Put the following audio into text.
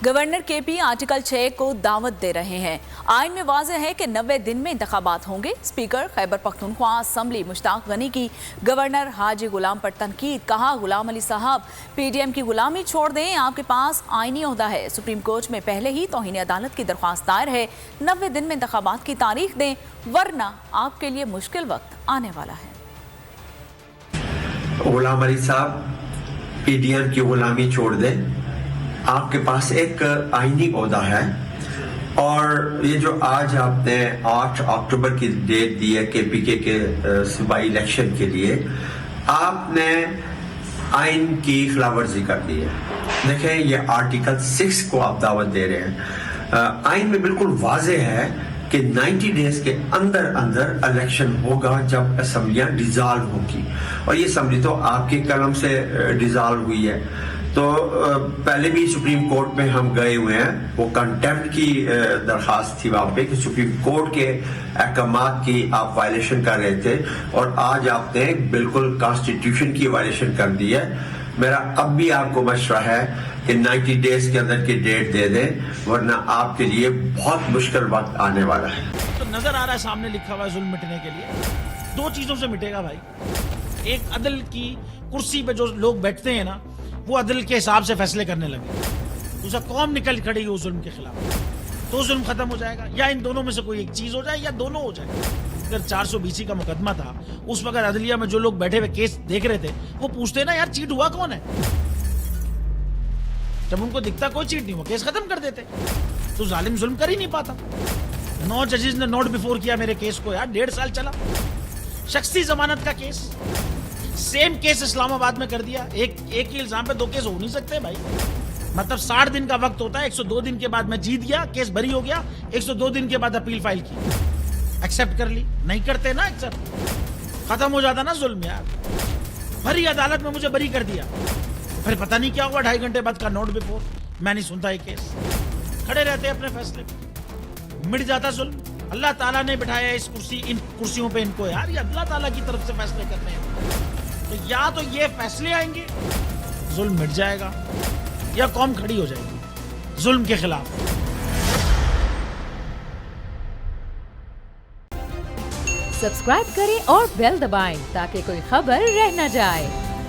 Governor KP article 6 को दावत दे रहे हैं। आइन में वाज़ेह है कि 90 दिन में इंतखाबात होंगे। स्पीकर खैबर पख्तूनख्वा असम्बली मुश्ताक गनी की गवर्नर हाजी गुलाम पर तनकीद। कहा, गुलाम अली साहब PDM की गुलामी छोड़ दें, आपके पास आइनी ओहदा है। सुप्रीम कोर्ट में पहले ही तौहीन अदालत की दरख्वास्त दायर है। 90 दिन में इंतखाबात की तारीख दें, वरना आपके लिए मुश्किल वक्त आने वाला है। गुलाम अली साहब PDM की गुलामी छोड़ दें, आपके पास एक आईनी ओहदा है। और ये जो आज आपने 8 अक्टूबर की डेट दी है KPK के सूबाई इलेक्शन के लिए, आपने आइन की खिलाफवर्जी कर दी है। देखें, ये आर्टिकल 6 को आप दावत दे रहे हैं। आइन में बिल्कुल वाज़ेह है कि 90 डेज के अंदर अंदर इलेक्शन होगा जब असम्बलियां डिज़ाल्व होगी, और ये असम्बली तो आपके कलम से डिज़ाल्व हुई है। तो पहले भी सुप्रीम कोर्ट में हम गए हुए हैं, वो कंटेम्प्ट की दरखास्त थी वहां पे कि सुप्रीम कोर्ट के अहकामात की आप वायलेशन कर रहे थे, और आज आपने बिल्कुल कॉन्स्टिट्यूशन की वायलेशन कर दी है। मेरा अब भी आपको मशवरा है कि 90 डेज के अंदर की डेट दे दें, वरना आपके लिए बहुत मुश्किल वक्त आने वाला है। तो नजर आ रहा है सामने लिखा हुआ है जुल्म मिटने के लिए 2 चीजों से मिटेगा भाई। एक, अदल की कुर्सी पे जो लोग बैठते हैं ना, वो अदल के हिसाब से फैसले करने लगे। दूसरा, कौम निकल खड़ी उस जुल्म के खिलाफ, तो जुल्म खत्म हो जाएगा। या इन दोनों में से कोई एक चीज हो जाए, या दोनों हो जाए। अगर 420 का मुकदमा था, उस वक्त अदलिया में जो लोग बैठे हुए केस देख रहे थे, वो पूछते ना, यार चीट हुआ कौन है। जब उनको दिखता कोई चीट नहीं हुआ, केस खत्म कर देते। तो जालिम जुल्म कर ही नहीं पाता। 9 जजेस ने नोट बिफोर किया मेरे केस को, यार 1.5 साल चला। शख्सी जमानत का केस, सेम केस इस्लामाबाद में कर दिया। एक ही इल्जाम पे 2 केस हो नहीं सकते भाई। मतलब 60 दिन का वक्त होता है। 102 दिन के बाद मैं जीत गया, केस बरी हो गया। 102 दिन के बाद अपील फाइल की, एक्सेप्ट कर ली। नहीं करते ना एक्सेप्ट, खत्म हो जाता ना जुल्म यार। भरी अदालत में मुझे बरी कर दिया, फिर पता नहीं क्या हुआ 2.5 घंटे बाद का नोट बिफोर। मैं नहीं सुनता ये केस, खड़े रहते अपने फैसले पे, मिट जाता जुल्म। अल्लाह ताला ने बिठाया इन कुर्सियों पे इनको यार, ये अल्लाह ताला की तरफ से फैसले करने हैं। तो या तो ये फैसले आएंगे, जुल्म मिट जाएगा, या कौम खड़ी हो जाएगी जुल्म के खिलाफ। सब्सक्राइब करें और बेल दबाएं ताकि कोई खबर रह न जाए।